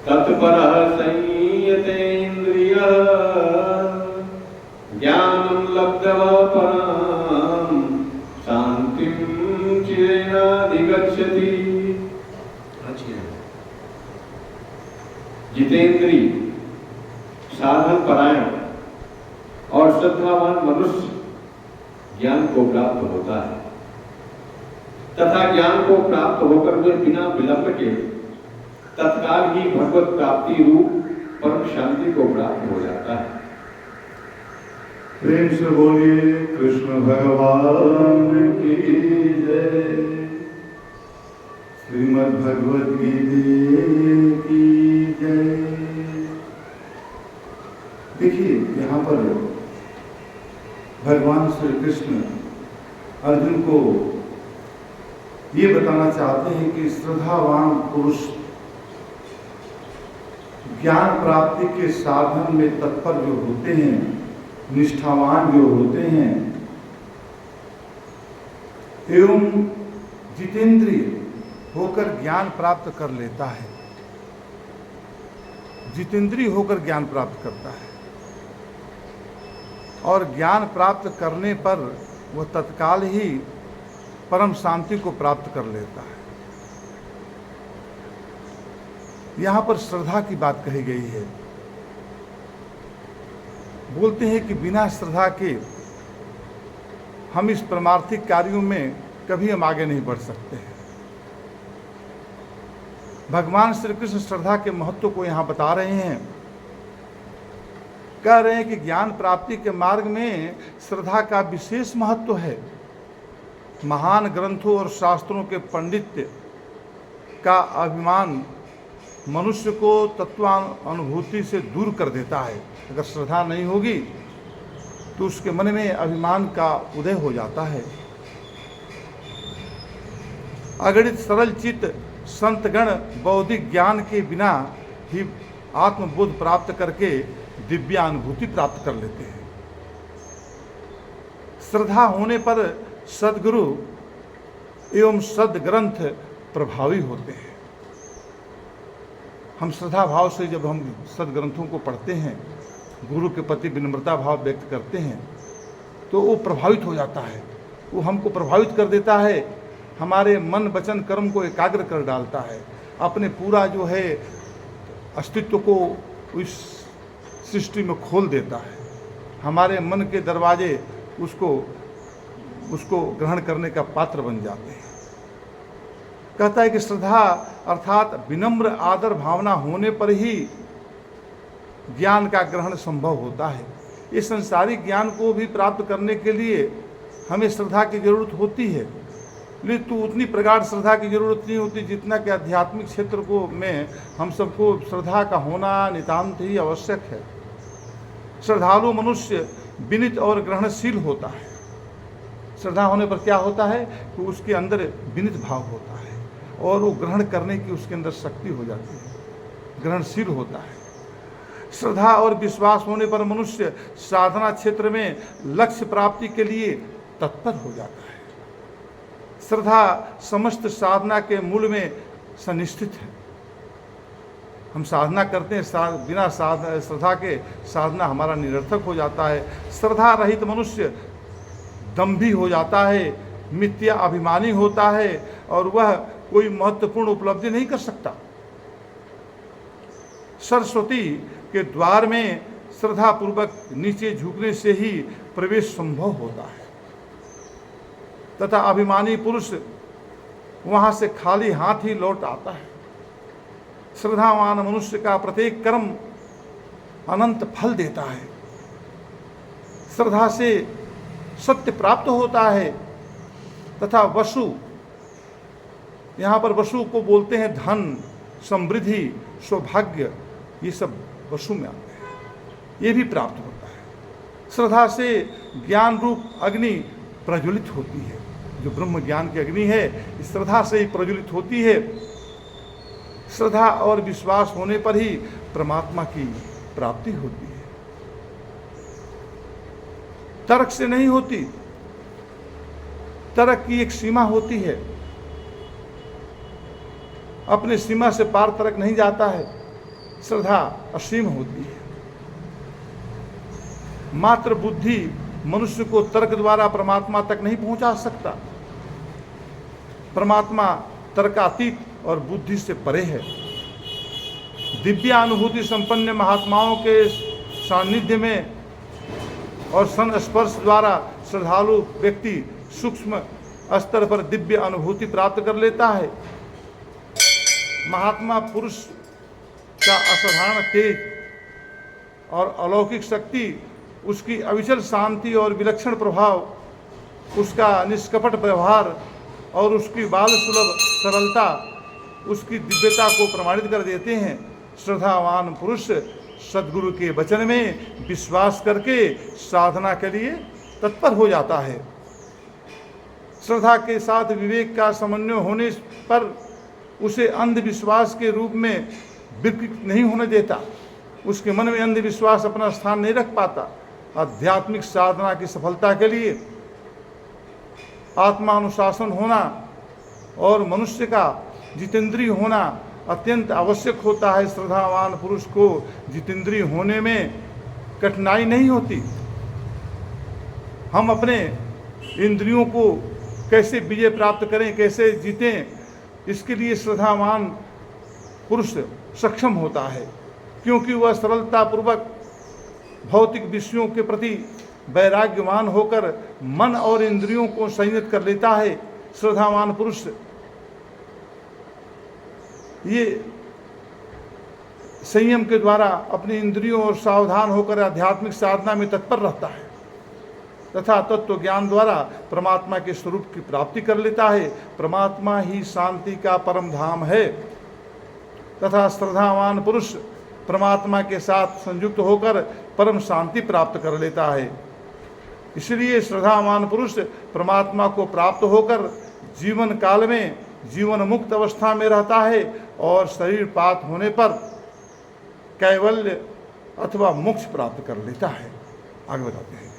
तत्परः संयतेन्द्रियः ज्ञानं लब्ध्वा परां शान्तिं चिरेणाधिगच्छति। जितेंद्रिय, साधन परायण और श्रद्धावान मनुष्य ज्ञान को प्राप्त होता है तथा ज्ञान को प्राप्त होकर वे बिना विलंब के तत्काल ही भगवत प्राप्ति रूप परम शांति को प्राप्त हो जाता है। प्रेम से बोलिए कृष्ण भगवान की जय। श्रीमद् भगवद गीता की जय। देखिए यहाँ पर भगवान श्री कृष्ण अर्जुन को ये बताना चाहते हैं कि श्रद्धावान पुरुष ज्ञान प्राप्ति के साधन में तत्पर जो होते हैं, निष्ठावान जो होते हैं एवं जितेंद्रिय होकर ज्ञान प्राप्त कर लेता है, जितेंद्रिय होकर ज्ञान प्राप्त करता है और ज्ञान प्राप्त करने पर वह तत्काल ही परम शांति को प्राप्त कर लेता है। यहाँ पर श्रद्धा की बात कही गई है। बोलते हैं कि बिना श्रद्धा के हम इस परमार्थिक कार्यों में कभी हम आगे नहीं बढ़ सकते हैं। भगवान श्री कृष्ण श्रद्धा के महत्व को यहाँ बता रहे हैं। कह रहे हैं कि ज्ञान प्राप्ति के मार्ग में श्रद्धा का विशेष महत्व है। महान ग्रंथों और शास्त्रों के पांडित्य का अभिमान मनुष्य को तत्वानुभूति से दूर कर देता है। अगर श्रद्धा नहीं होगी तो उसके मन में अभिमान का उदय हो जाता है। अगणित सरल चित्त संतगण बौद्धिक ज्ञान के बिना ही आत्मबोध प्राप्त करके दिव्यानुभूति प्राप्त कर लेते हैं। श्रद्धा होने पर सद्गुरु एवं सद्ग्रंथ प्रभावी होते हैं। हम श्रद्धा भाव से जब हम सद्ग्रंथों को पढ़ते हैं, गुरु के प्रति विनम्रता भाव व्यक्त करते हैं तो वो प्रभावित हो जाता है। वो हमको प्रभावित कर देता है, हमारे मन वचन कर्म को एकाग्र कर डालता है, अपने पूरा जो है अस्तित्व को इस सृष्टि में खोल देता है। हमारे मन के दरवाजे उसको ग्रहण करने का पात्र बन जाते हैं। कहता है कि श्रद्धा अर्थात विनम्र आदर भावना होने पर ही ज्ञान का ग्रहण संभव होता है। इस संसारिक ज्ञान को भी प्राप्त करने के लिए हमें श्रद्धा की जरूरत होती है, लेकिन उतनी प्रगाढ़ श्रद्धा की जरूरत नहीं होती जितना कि आध्यात्मिक क्षेत्र को में हम सबको श्रद्धा का होना नितांत ही आवश्यक है। श्रद्धालु मनुष्य विनित और ग्रहणशील होता है। श्रद्धा होने पर क्या होता है कि उसके अंदर विनित भाव होता है और वो ग्रहण करने की उसके अंदर शक्ति हो जाती है, ग्रहणशील होता है। श्रद्धा और विश्वास होने पर मनुष्य साधना क्षेत्र में लक्ष्य प्राप्ति के लिए तत्पर हो जाता है। श्रद्धा समस्त साधना के मूल में सन्निष्ठित है। हम साधना करते हैं, बिना श्रद्धा के साधना हमारा निरर्थक हो जाता है। श्रद्धा रहित मनुष्य दंभी हो जाता है, मिथ्या अभिमानी होता है और वह कोई महत्वपूर्ण उपलब्धि नहीं कर सकता। सरस्वती के द्वार में श्रद्धा पूर्वक नीचे झुकने से ही प्रवेश संभव होता है तथा अभिमानी पुरुष वहां से खाली हाथ ही लौट आता है। श्रद्धावान मनुष्य का प्रत्येक कर्म अनंत फल देता है। श्रद्धा से सत्य प्राप्त होता है तथा वसु, यहाँ पर वसु को बोलते हैं धन, समृद्धि, सौभाग्य, ये सब वसु में आते हैं, ये भी प्राप्त होता है। श्रद्धा से ज्ञान रूप अग्नि प्रज्वलित होती है। जो ब्रह्म ज्ञान की अग्नि है इस श्रद्धा से ही प्रज्वलित होती है। श्रद्धा और विश्वास होने पर ही परमात्मा की प्राप्ति होती है, तर्क से नहीं होती। तर्क की एक सीमा होती है, अपने सीमा से पार तर्क नहीं जाता है। श्रद्धा असीम होती है। मात्र बुद्धि मनुष्य को तर्क द्वारा परमात्मा तक नहीं पहुंचा सकता। परमात्मा तर्कातीत और बुद्धि से परे है। दिव्यानुभूति संपन्न महात्माओं के सानिध्य में और संस्पर्श द्वारा श्रद्धालु व्यक्ति सूक्ष्म स्तर पर दिव्य अनुभूति प्राप्त कर लेता है। महात्मा पुरुष का असाधारण तेज और अलौकिक शक्ति, उसकी अविचल शांति और विलक्षण प्रभाव, उसका निष्कपट व्यवहार और उसकी बाल सुलभ सरलता उसकी दिव्यता को प्रमाणित कर देते हैं। श्रद्धावान पुरुष सद्गुरु के वचन में विश्वास करके साधना के लिए तत्पर हो जाता है। श्रद्धा के साथ विवेक का समन्वय होने पर उसे अंधविश्वास के रूप में विकृत नहीं होने देता। उसके मन में अंधविश्वास अपना स्थान नहीं रख पाता। आध्यात्मिक साधना की सफलता के लिए आत्मानुशासन होना और मनुष्य का जितेंद्रिय होना अत्यंत आवश्यक होता है। श्रद्धावान पुरुष को जितेंद्रिय होने में कठिनाई नहीं होती। हम अपने इंद्रियों को कैसे विजय प्राप्त करें, कैसे जीतें, इसके लिए श्रद्धावान पुरुष सक्षम होता है, क्योंकि वह सरलतापूर्वक भौतिक विषयों के प्रति वैराग्यवान होकर मन और इंद्रियों को संयत कर लेता है। श्रद्धावान पुरुष ये संयम के द्वारा अपनी इंद्रियों और सावधान होकर आध्यात्मिक साधना में तत्पर रहता है तथा तत्व ज्ञान द्वारा परमात्मा के स्वरूप की प्राप्ति कर लेता है। परमात्मा ही शांति का परम धाम है तथा श्रद्धावान पुरुष परमात्मा के साथ संयुक्त होकर परम शांति प्राप्त कर लेता है। इसलिए श्रद्धावान पुरुष परमात्मा को प्राप्त होकर जीवन काल में जीवन मुक्त अवस्था में रहता है और शरीर पात होने पर कैवल्य अथवा मोक्ष प्राप्त कर लेता है। आगे बताते हैं।